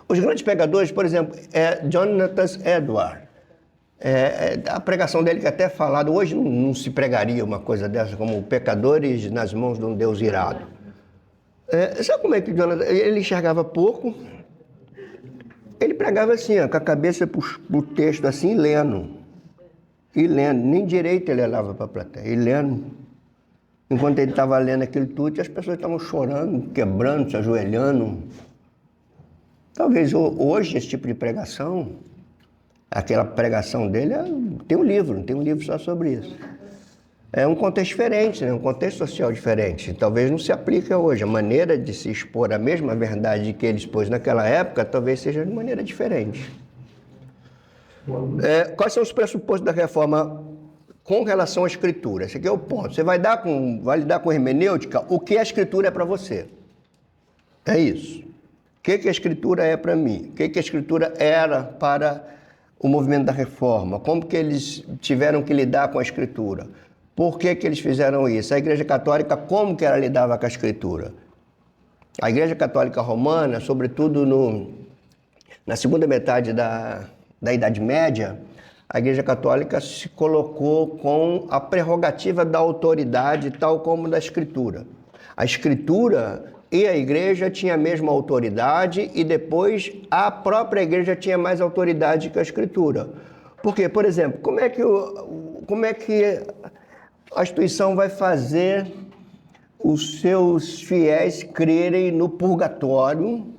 Os grandes pregadores, por exemplo, Jonathan Edwards. A pregação dele que até falado, hoje não se pregaria uma coisa dessa, como pecadores nas mãos de um Deus irado. Sabe como é que o Jonathan, ele enxergava pouco, ele pregava assim, ó, com a cabeça pro texto assim, lendo, nem direito ele olhava para a plateia, e lendo. Enquanto ele estava lendo aquilo tudo, as pessoas estavam chorando, quebrando, se ajoelhando. Talvez hoje esse tipo de pregação, aquela pregação dele, tem um livro só sobre isso. É um contexto diferente, né? Um contexto social diferente. Talvez não se aplique hoje. A maneira de se expor a mesma verdade que ele expôs naquela época, talvez seja de maneira diferente. Quais são os pressupostos da reforma com relação à escritura? Esse aqui é o ponto. Você vai lidar com hermenêutica, o que a escritura é para você. É isso. O que a escritura é para mim? O que a escritura era para o movimento da reforma? Como que eles tiveram que lidar com a escritura? Por que eles fizeram isso? A Igreja Católica, como que ela lidava com a escritura? A Igreja Católica Romana, sobretudo na segunda metade da Idade Média, a Igreja Católica se colocou com a prerrogativa da autoridade, tal como da Escritura. A Escritura e a Igreja tinham a mesma autoridade e depois a própria Igreja tinha mais autoridade que a Escritura. Por quê? Por exemplo, como é que a instituição vai fazer os seus fiéis crerem no purgatório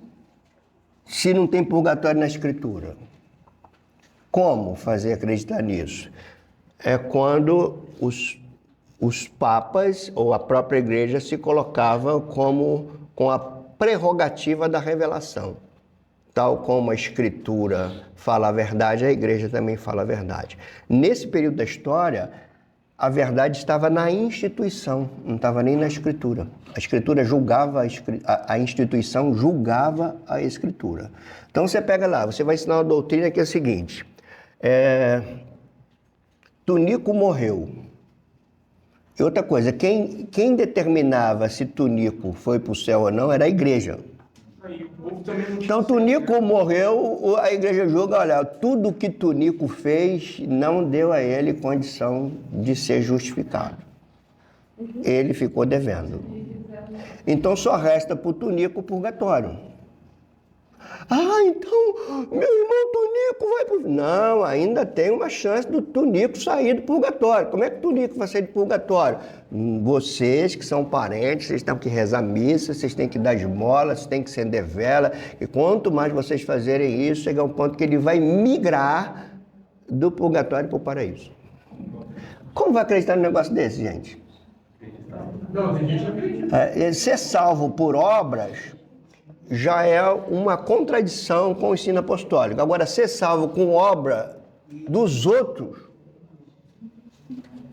se não tem purgatório na Escritura? Como fazer acreditar nisso? É quando os papas ou a própria igreja se colocava com a prerrogativa da revelação. Tal como a Escritura fala a verdade, a igreja também fala a verdade. Nesse período da história, a verdade estava na instituição, não estava nem na Escritura. A Escritura julgava, a instituição julgava a Escritura. Então você pega lá, você vai ensinar uma doutrina que é a seguinte: Tunico morreu. E outra coisa, quem determinava se Tunico foi para o céu ou não era a igreja. Então Tunico morreu, a igreja julga, olha, tudo que Tunico fez não deu a ele condição de ser justificado. Ele ficou devendo. Então só resta para o Tunico o purgatório. Então meu irmão Tunico vai pro... Não, ainda tem uma chance do Tunico sair do purgatório. Como é que o Tunico vai sair do purgatório? Vocês que são parentes, vocês têm que rezar missa, vocês têm que dar esmola, vocês têm que acender vela. E quanto mais vocês fazerem isso, chega um ponto que ele vai migrar do purgatório para o paraíso. Como vai acreditar num negócio desse, gente? Não, tem gente que acredita. Ser salvo por obras já é uma contradição com o ensino apostólico. Agora, ser salvo com obra dos outros...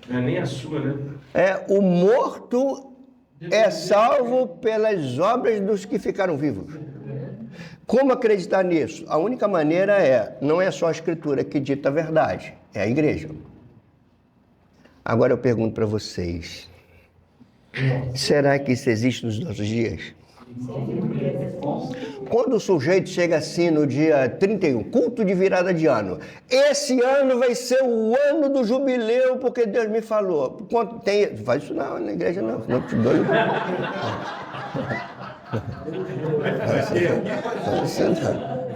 Não é nem a sua, né? O morto é salvo pelas obras dos que ficaram vivos. Como acreditar nisso? A única maneira não é só a Escritura que dita a verdade, é a igreja. Agora eu pergunto para vocês, será que isso existe nos nossos dias? Quando o sujeito chega assim no dia 31, culto de virada de ano, esse ano vai ser o ano do jubileu, porque Deus me falou. Faz isso não, na igreja não, senão te dou.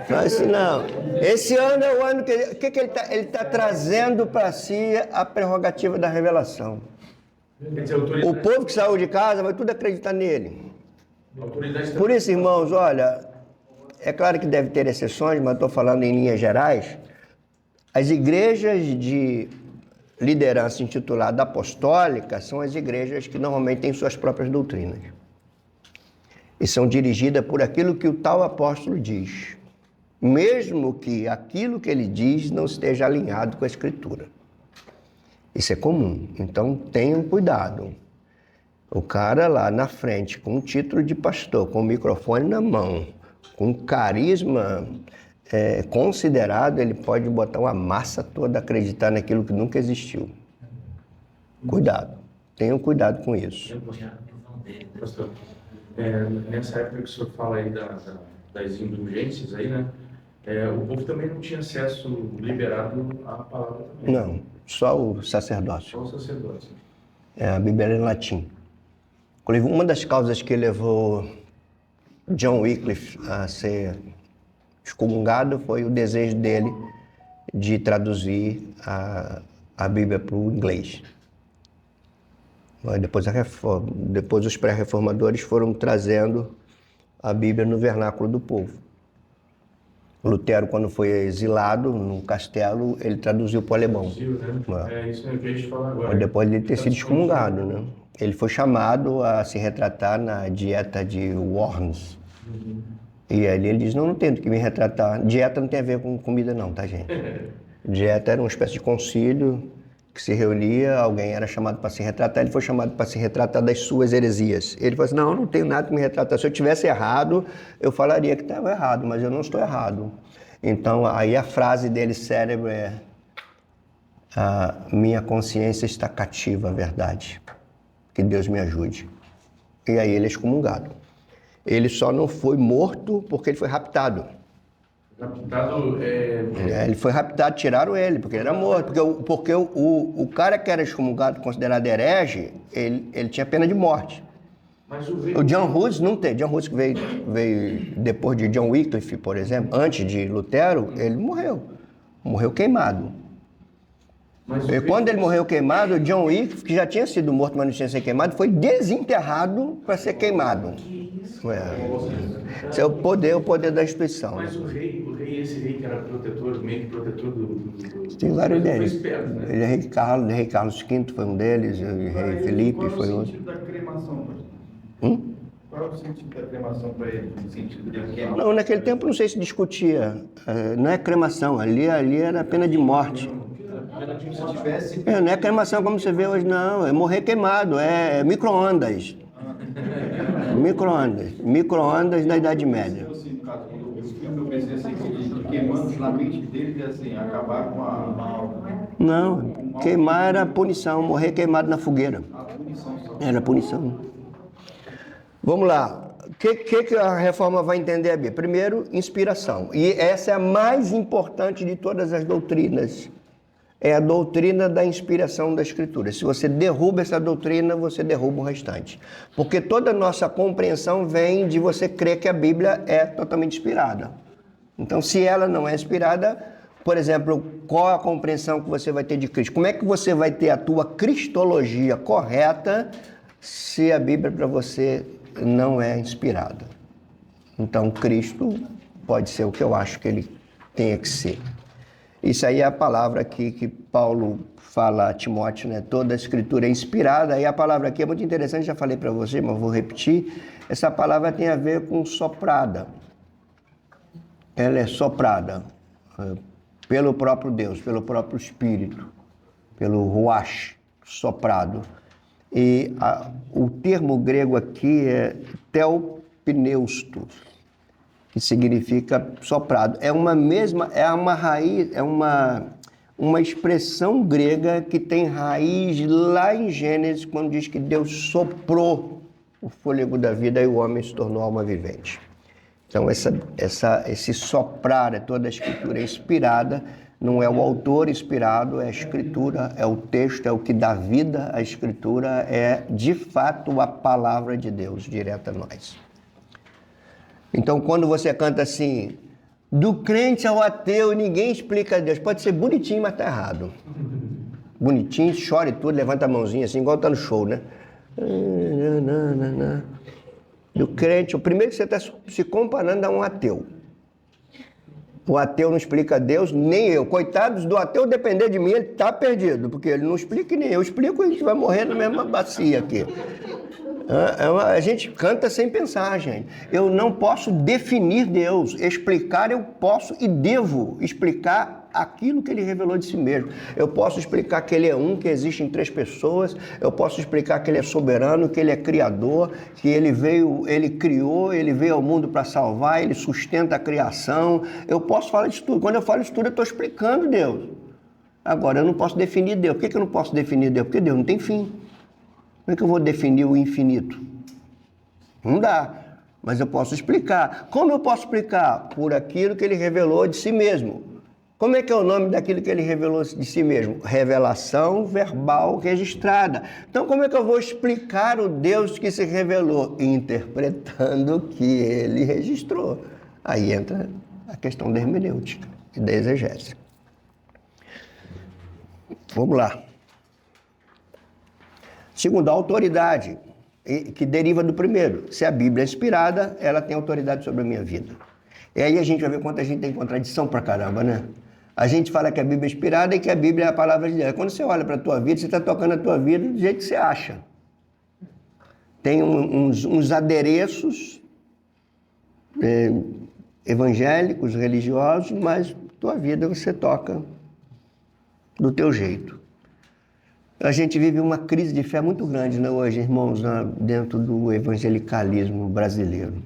Faz isso não. Esse ano é o ano que ele está trazendo para si a prerrogativa da revelação. O povo que saiu de casa vai tudo acreditar nele. Por isso, irmãos, olha, é claro que deve ter exceções, mas estou falando em linhas gerais. As igrejas de liderança intitulada apostólica são as igrejas que normalmente têm suas próprias doutrinas. E são dirigidas por aquilo que o tal apóstolo diz, mesmo que aquilo que ele diz não esteja alinhado com a Escritura. Isso é comum, então tenham cuidado. O cara lá na frente, com um título de pastor, com o microfone na mão, com carisma considerado, ele pode botar uma massa toda a acreditar naquilo que nunca existiu. Cuidado, tenham cuidado com isso. Pastor, nessa época que o senhor fala aí das indulgências aí, né? O povo também não tinha acesso liberado à palavra também. Não, só o sacerdócio. Só o sacerdócio. A Bíblia era em latim. Inclusive, uma das causas que levou John Wycliffe a ser excomungado foi o desejo dele de traduzir a Bíblia para o inglês. Depois os pré-reformadores foram trazendo a Bíblia no vernáculo do povo. Lutero, quando foi exilado no castelo, ele traduziu para o alemão. Né? Isso é o que a gente fala agora. Mas depois de ele ter sido excomungado, né? Ele foi chamado a se retratar na dieta de Worms. E aí ele diz, não tenho que me retratar. Dieta não tem a ver com comida não, tá, gente? Dieta era uma espécie de concílio que se reunia, alguém era chamado para se retratar, ele foi chamado para se retratar das suas heresias. Ele falou assim, não tenho nada que me retratar. Se eu tivesse errado, eu falaria que estava errado, mas eu não estou errado. Então, aí a frase dele célebre é, a minha consciência está cativa à verdade. Que Deus me ajude. E aí ele é excomungado. Ele só não foi morto porque ele foi raptado. Raptado ele foi raptado, tiraram ele, porque ele era morto. Porque o cara que era excomungado, considerado herege, ele tinha pena de morte. Mas o John Hus não tem. John Hus que veio depois de John Wycliffe, por exemplo, antes de Lutero, ele morreu. Morreu queimado. E quando ele morreu queimado, John Wycliffe, que já tinha sido morto, mas não tinha sido queimado, foi desenterrado para ser queimado. Esse é o poder da instituição. Mas esse rei que era protetor, meio que protetor do... Tem vários deles. Esperto, né? Ele é rei Carlos V foi um deles, o rei Felipe foi outro. Qual é o sentido da cremação? Qual é o sentido da cremação para ele? No sentido de queimar? Não, naquele tempo não sei se discutia. Não é cremação, ali era pena de morte. Se tivesse... Não é cremação como você vê hoje, não. É morrer queimado, é micro-ondas. Micro-ondas da Idade Média. Assim, no caso, quando eu filme, eu pensei assim, que queimando na mente dele, assim, acabar com a... Não, queimar era punição, morrer queimado na fogueira. A punição só. Era punição. Vamos lá. O que a reforma vai entender a Bíblia? Primeiro, inspiração. E essa é a mais importante de todas as doutrinas. É a doutrina da inspiração da Escritura. Se você derruba essa doutrina, você derruba o restante. Porque toda a nossa compreensão vem de você crer que a Bíblia é totalmente inspirada. Então, se ela não é inspirada, por exemplo, qual a compreensão que você vai ter de Cristo? Como é que você vai ter a tua cristologia correta se a Bíblia para você não é inspirada? Então, Cristo pode ser o que eu acho que ele tenha que ser. Isso aí é a palavra aqui que Paulo fala a Timóteo, né? Toda a Escritura é inspirada. E a palavra aqui é muito interessante, já falei para você, mas vou repetir. Essa palavra tem a ver com soprada. Ela é soprada pelo próprio Deus, pelo próprio Espírito, pelo ruach, soprado. E o termo grego aqui é theopneustos, que significa soprado. É uma raiz, é uma expressão grega que tem raiz lá em Gênesis, quando diz que Deus soprou o fôlego da vida e o homem se tornou alma vivente. Então, esse soprar, toda a Escritura é inspirada, não é o autor inspirado, é a Escritura, é o texto, é o que dá vida à Escritura, é de fato a palavra de Deus direta a nós. Então, quando você canta assim, do crente ao ateu, ninguém explica Deus. Pode ser bonitinho, mas tá errado. Bonitinho, chora e tudo, levanta a mãozinha assim, igual tá no show, né? Do crente, o primeiro que você está se comparando a um ateu. O ateu não explica Deus, nem eu. Coitados do ateu, depender de mim, ele tá perdido, porque ele não explica e nem eu explico, a gente vai morrer na mesma bacia aqui. A gente canta sem pensar, gente. Eu não posso definir Deus. Explicar eu posso e devo explicar aquilo que ele revelou de si mesmo. Eu posso explicar que ele é um, que existe em 3 pessoas. Eu posso explicar que ele é soberano, que ele é criador, que ele criou, ele veio ao mundo para salvar, ele sustenta a criação. Eu posso falar disso tudo. Quando eu falo isso tudo, eu estou explicando Deus. Agora, eu não posso definir Deus. Por que eu não posso definir Deus? Porque Deus não tem fim. Como é que eu vou definir o infinito? Não dá. mas eu posso explicar. Como eu posso explicar? Por aquilo que ele revelou de si mesmo. Como é que é o nome daquilo que ele revelou de si mesmo? Revelação verbal registrada. Então, como é que eu vou explicar o Deus que se revelou? Interpretando o que ele registrou. Aí entra a questão da hermenêutica e da exegese. Vamos lá. Segundo, a autoridade, que deriva do primeiro. Se a Bíblia é inspirada, ela tem autoridade sobre a minha vida. E aí a gente vai ver quanto a gente tem contradição pra caramba, né? A gente fala que a Bíblia é inspirada e que a Bíblia é a palavra de Deus. Quando você olha para a tua vida, você está tocando a tua vida do jeito que você acha. Tem uns adereços evangélicos, religiosos, mas tua vida você toca do teu jeito. A gente vive uma crise de fé muito grande, né, hoje, irmãos, dentro do evangelicalismo brasileiro.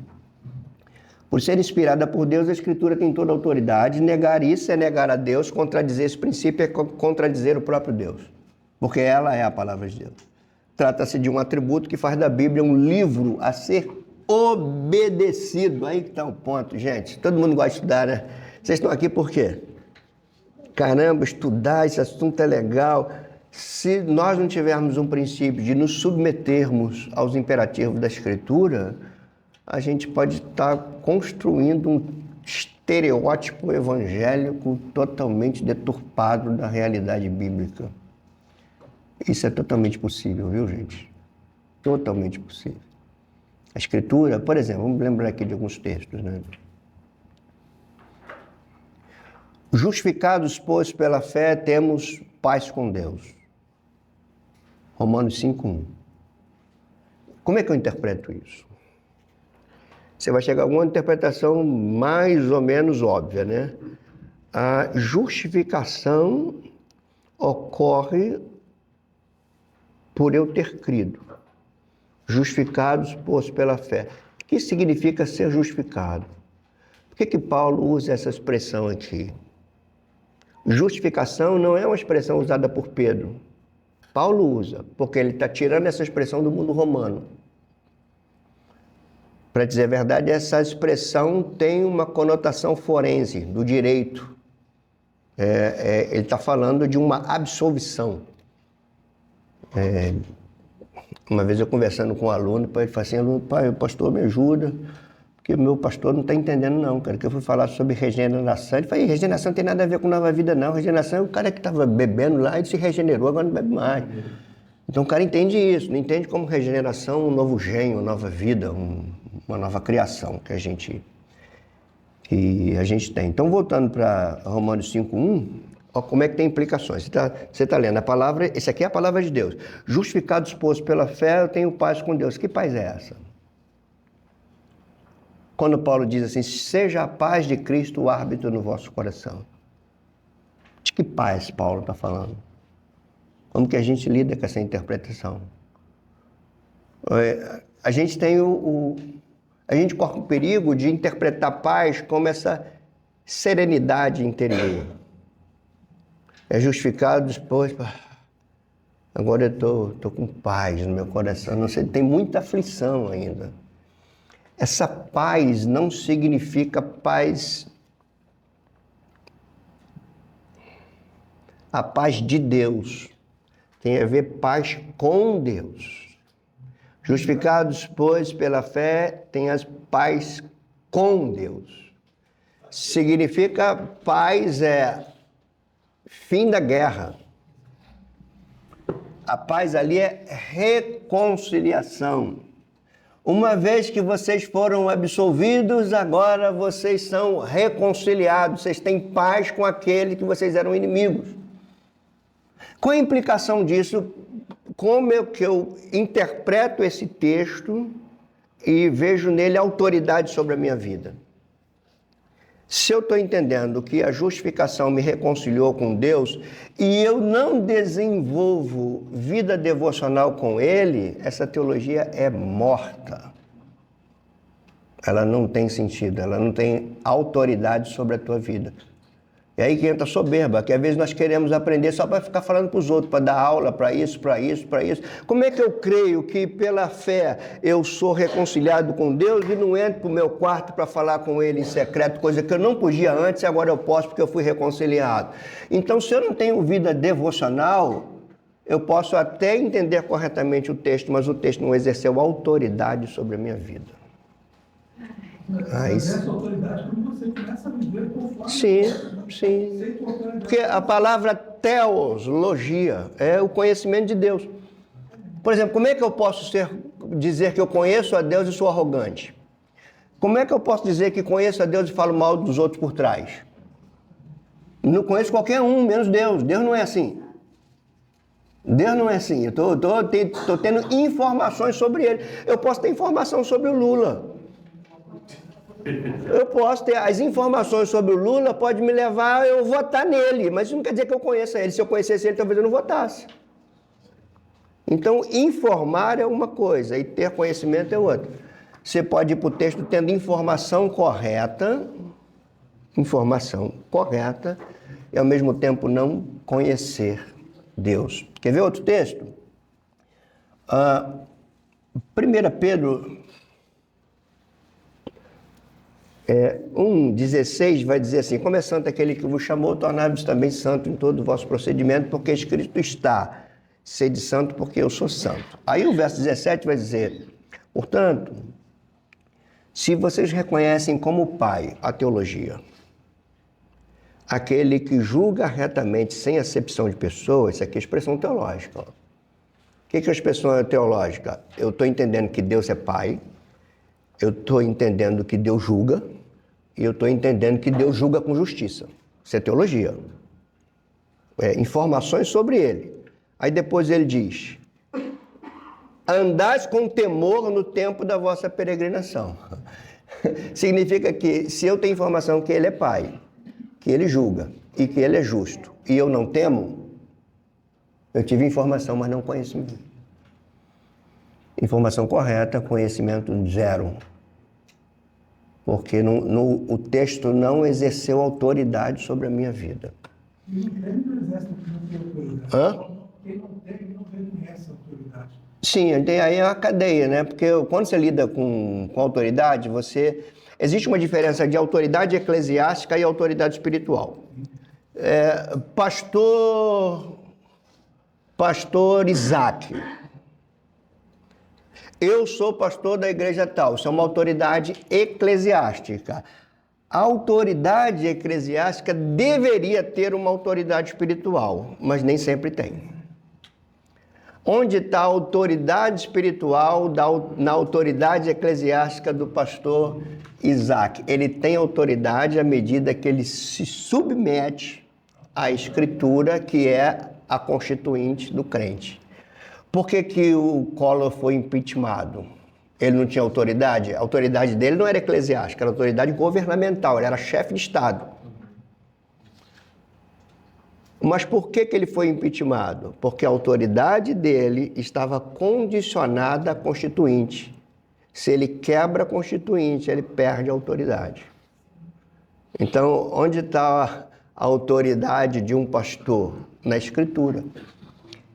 Por ser inspirada por Deus, a Escritura tem toda a autoridade. Negar isso é negar a Deus, contradizer esse princípio é contradizer o próprio Deus, porque ela é a palavra de Deus. Trata-se de um atributo que faz da Bíblia um livro a ser obedecido. Aí que está o ponto, gente. Todo mundo gosta de estudar, né? Vocês estão aqui por quê? Caramba, estudar, esse assunto é legal. Se nós não tivermos um princípio de nos submetermos aos imperativos da Escritura, a gente pode estar construindo um estereótipo evangélico totalmente deturpado da realidade bíblica. Isso é totalmente possível, viu, gente? Totalmente possível. A Escritura, por exemplo, vamos lembrar aqui de alguns textos, né? Justificados, pois, pela fé, temos paz com Deus. Romanos 5:1. Como é que eu interpreto isso? Você vai chegar a alguma interpretação mais ou menos óbvia, né? A justificação ocorre por eu ter crido. Justificados, pois, pela fé. O que significa ser justificado? Por que Paulo usa essa expressão aqui? Justificação não é uma expressão usada por Pedro. Paulo usa, porque ele está tirando essa expressão do mundo romano. Para dizer a verdade, essa expressão tem uma conotação forense, do direito. Ele está falando de uma absolvição. Uma vez eu conversando com um aluno, ele falou assim, pai, o pastor me ajuda, porque o meu pastor não está entendendo não, cara, que eu fui falar sobre regeneração. Ele falou, regeneração não tem nada a ver com nova vida não, regeneração é o cara que estava bebendo lá e se regenerou, agora não bebe mais. Então o cara entende isso, não entende como regeneração um novo gênio, uma nova vida, uma nova criação que a gente tem. Então, voltando para Romanos 5:1, ó, como é que tem implicações. Você tá lendo a palavra, esse aqui é a palavra de Deus. Justificados, pois, pela fé, eu tenho paz com Deus. Que paz é essa? Quando Paulo diz assim, seja a paz de Cristo o árbitro no vosso coração. De que paz Paulo está falando? Como que a gente lida com essa interpretação? A gente tem a gente corre o perigo de interpretar paz como essa serenidade interior. É justificado depois, agora eu tô com paz no meu coração. Não sei, tem muita aflição ainda. Essa paz não significa paz, a paz de Deus. Tem a ver paz com Deus. Justificados, pois, pela fé, tem a paz com Deus. Significa paz é fim da guerra. A paz ali é reconciliação. Uma vez que vocês foram absolvidos, agora vocês são reconciliados. Vocês têm paz com aquele que vocês eram inimigos. Qual a implicação disso? Como é que eu interpreto esse texto e vejo nele autoridade sobre a minha vida? Se eu estou entendendo que a justificação me reconciliou com Deus e eu não desenvolvo vida devocional com Ele, essa teologia é morta. Ela não tem sentido, ela não tem autoridade sobre a tua vida. É aí que entra a soberba, que às vezes nós queremos aprender só para ficar falando para os outros, para dar aula, para isso, para isso, para isso. Como é que eu creio que pela fé eu sou reconciliado com Deus e não entro para o meu quarto para falar com Ele em secreto, coisa que eu não podia antes e agora eu posso porque eu fui reconciliado? Então, se eu não tenho vida devocional, eu posso até entender corretamente o texto, mas o texto não exerceu autoridade sobre a minha vida. Essa autoridade quando você começa a viver conforme. Sim. Porque a palavra teologia é o conhecimento de Deus. Por exemplo, como é que eu posso dizer que eu conheço a Deus e sou arrogante? Como é que eu posso dizer que conheço a Deus e falo mal dos outros por trás? Não conheço qualquer um, menos Deus. Deus não é assim. Deus não é assim. Eu estou tendo informações sobre Ele. Eu posso ter informação sobre o Lula. Eu posso ter as informações sobre o Lula, pode me levar a eu votar nele, mas isso não quer dizer que eu conheça ele. Se eu conhecesse ele, talvez eu não votasse. Então, informar é uma coisa e ter conhecimento é outra. Você pode ir para o texto tendo informação correta, e ao mesmo tempo não conhecer Deus. Quer ver outro texto? 1 Pedro 1,16 vai dizer assim: como é santo aquele que vos chamou, tornai-vos também santo em todo o vosso procedimento, porque escrito está, sede santo porque eu sou santo. Aí o verso 17 vai dizer: portanto, se vocês reconhecem como pai a teologia, aquele que julga retamente sem acepção de pessoas, isso aqui é expressão teológica. Ó. O que é a expressão teológica? Eu estou entendendo que Deus é pai, eu estou entendendo que Deus julga, e eu estou entendendo que Deus julga com justiça. Isso é teologia. Informações sobre ele. Aí depois ele diz: andais com temor no tempo da vossa peregrinação. Significa que se eu tenho informação que ele é pai, que ele julga e que ele é justo, e eu não temo, eu tive informação, mas não conhecimento. Informação correta, conhecimento zero. Porque o texto não exerceu autoridade sobre a minha vida. E o crente não exerce autoridade. Quem não reconhece a autoridade. Sim, tem aí a cadeia, né? Porque quando você lida com autoridade, existe uma diferença de autoridade eclesiástica e autoridade espiritual. Pastor Isaac. Eu sou pastor da igreja tal, isso é uma autoridade eclesiástica. A autoridade eclesiástica deveria ter uma autoridade espiritual, mas nem sempre tem. Onde está a autoridade espiritual na autoridade eclesiástica do pastor Isaac? Ele tem autoridade à medida que ele se submete à Escritura, que é a constituinte do crente. Por que o Collor foi impeachmentado? Ele não tinha autoridade? A autoridade dele não era eclesiástica, era autoridade governamental, ele era chefe de Estado. Mas por que ele foi impeachmentado? Porque a autoridade dele estava condicionada à Constituinte. Se ele quebra a Constituinte, ele perde a autoridade. Então, onde está a autoridade de um pastor? Na Escritura.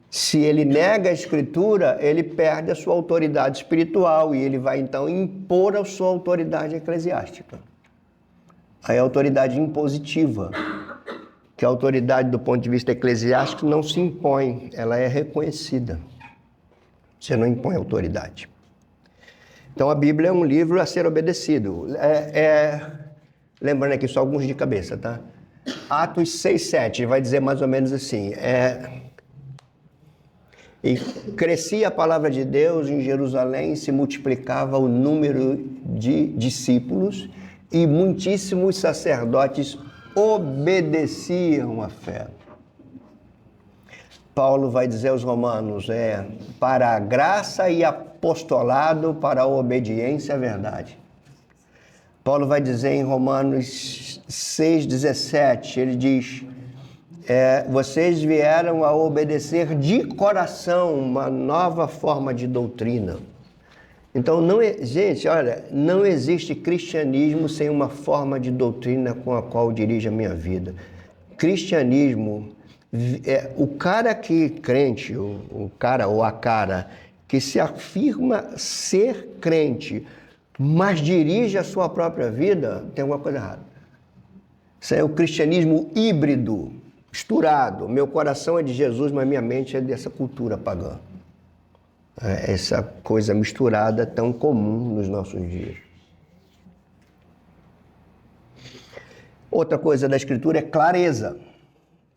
Se ele nega a Escritura, ele perde a sua autoridade espiritual e ele vai então impor a sua autoridade eclesiástica. Aí a autoridade impositiva, que a autoridade do ponto de vista eclesiástico não se impõe, ela é reconhecida. Você não impõe autoridade. Então a Bíblia é um livro a ser obedecido. Lembrando aqui só alguns de cabeça, tá? Atos 6:7 vai dizer mais ou menos assim: e crescia a palavra de Deus em Jerusalém, se multiplicava o número de discípulos e muitíssimos sacerdotes obedeciam à fé. Paulo vai dizer aos romanos, para a graça e apostolado, para a obediência à verdade. Paulo vai dizer em Romanos 6,17, ele diz, vocês vieram a obedecer de coração uma nova forma de doutrina. Então, gente, olha, não existe cristianismo sem uma forma de doutrina com a qual dirige a minha vida. cristianismo, o cara que crente, o cara ou a cara que se afirma ser crente, mas dirige a sua própria vida, tem alguma coisa errada. Isso é o cristianismo híbrido, misturado. Meu coração é de Jesus, mas minha mente é dessa cultura pagã. Essa coisa misturada tão comum nos nossos dias. Outra coisa da Escritura é clareza.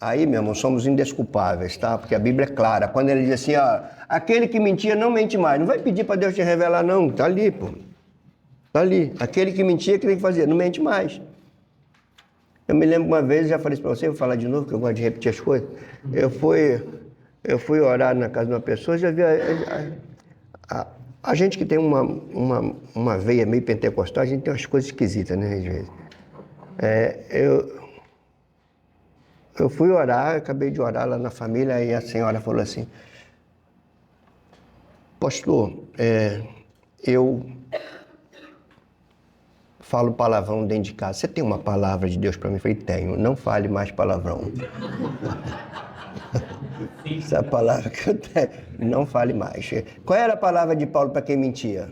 Aí, meu irmão, somos indesculpáveis, tá? Porque a Bíblia é clara. Quando ele diz assim, ó, aquele que mentia não mente mais. Não vai pedir para Deus te revelar, não. Tá ali, pô. Tá ali. Aquele que mentia, o que tem que fazer? Não mente mais. Eu me lembro uma vez, já falei isso para você, vou falar de novo, que eu gosto de repetir as coisas. Eu fui orar na casa de uma pessoa, já vi a gente que tem uma veia meio pentecostal, a gente tem umas coisas esquisitas, né, às vezes. Eu fui orar, acabei de orar lá na família, e a senhora falou assim, pastor, eu falo palavrão dentro de casa. Você tem uma palavra de Deus para mim? Eu falei, tenho. Não fale mais palavrão. Essa é a palavra que eu tenho. Não fale mais. Qual era a palavra de Paulo para quem mentia?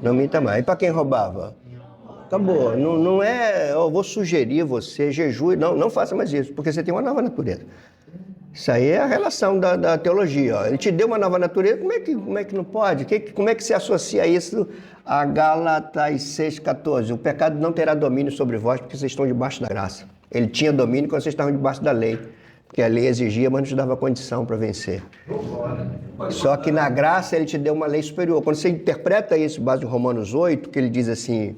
Não minta mais. E para quem roubava? Acabou. Não é, eu vou sugerir você, jejue. Não faça mais isso, porque você tem uma nova natureza. Isso aí é a relação da teologia. Ó. Ele te deu uma nova natureza, como é que não pode? Como é que se associa isso a Gálatas 6,14? O pecado não terá domínio sobre vós, porque vocês estão debaixo da graça. Ele tinha domínio quando vocês estavam debaixo da lei, porque a lei exigia, mas não te dava condição para vencer. Só que na graça ele te deu uma lei superior. Quando você interpreta isso, base em Romanos 8, que ele diz assim,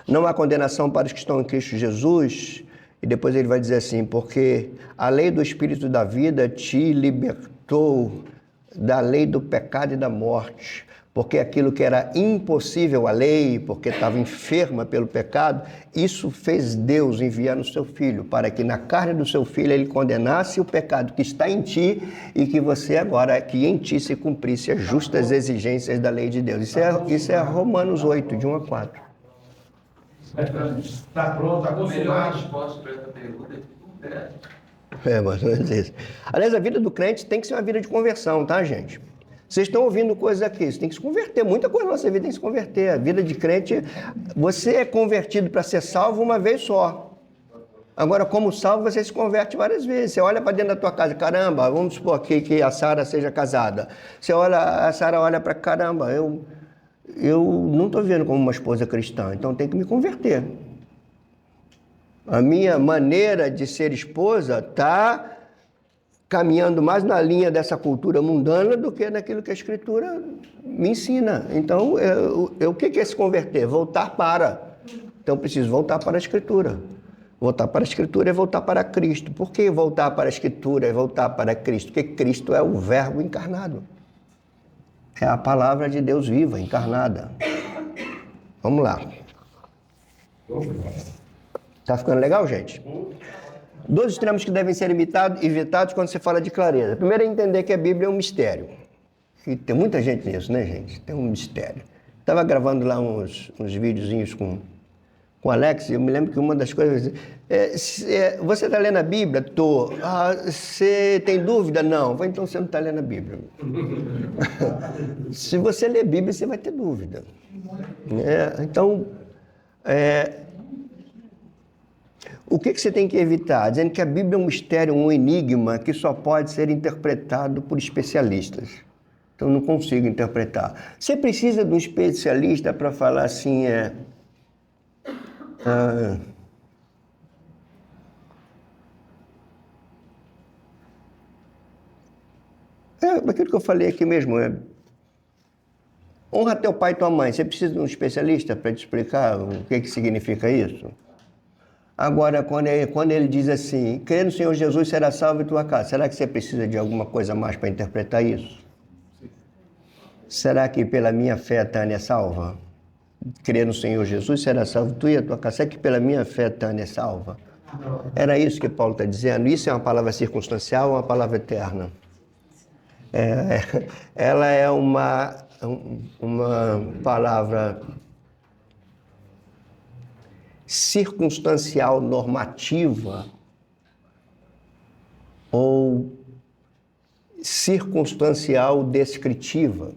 não há condenação para os que estão em Cristo Jesus. E depois ele vai dizer assim, porque a lei do Espírito da vida te libertou da lei do pecado e da morte. Porque aquilo que era impossível à lei, porque estava enferma pelo pecado, isso fez Deus enviar no seu Filho, para que na carne do seu Filho ele condenasse o pecado que está em ti e que você agora, que em ti se cumprisse as justas exigências da lei de Deus. Isso é Romanos 8, de 1 a 4. Está pronto, está Melhor consumado. resposta para essa pergunta é Mas não é isso. Aliás, a vida do crente tem que ser uma vida de conversão, tá, gente? Vocês estão ouvindo coisas aqui, você tem que se converter. Muita coisa na nossa vida tem que se converter. A vida de crente, você é convertido para ser salvo uma vez só. Agora, como salvo, você se converte várias vezes. Você olha para dentro da tua casa, caramba, vamos supor que a Sara seja casada. A Sara olha para caramba, eu não estou vendo como uma esposa cristã, então tem que me converter. A minha maneira de ser esposa está caminhando mais na linha dessa cultura mundana do que naquilo que a Escritura me ensina. Então, o que é se converter? Voltar para. Então, eu preciso voltar para a Escritura. Voltar para a Escritura é voltar para Cristo. Por que voltar para a Escritura é voltar para Cristo? Porque Cristo é o Verbo encarnado. É a palavra de Deus viva, encarnada. Vamos lá. Tá ficando legal, gente? 2 extremos que devem ser evitados quando se fala de clareza. Primeiro é entender que a Bíblia é um mistério. E tem muita gente nisso, né, gente? Tem um mistério. Estava gravando lá uns videozinhos com o Alex, e eu me lembro que uma das coisas... você está lendo a Bíblia? Tô. Você tem dúvida? Não. Então você não está lendo a Bíblia. Se você ler a Bíblia, você vai ter dúvida. Então, o que você tem que evitar? Dizendo que a Bíblia é um mistério, um enigma que só pode ser interpretado por especialistas. Então, eu não consigo interpretar. Você precisa de um especialista para falar assim, aquilo que eu falei aqui mesmo, honra teu pai e tua mãe. Você precisa de um especialista para te explicar o que significa isso? Agora, quando ele diz assim, crê no Senhor Jesus, será salvo em tua casa. Será que você precisa de alguma coisa mais para interpretar isso? Será que pela minha fé a Tânia é salva? Crê no Senhor Jesus, será salvo tu e a tua casa. Será que pela minha fé a Tânia é salva? Era isso que Paulo está dizendo. Isso é uma palavra circunstancial ou uma palavra eterna? Ela é uma palavra circunstancial normativa ou circunstancial descritiva.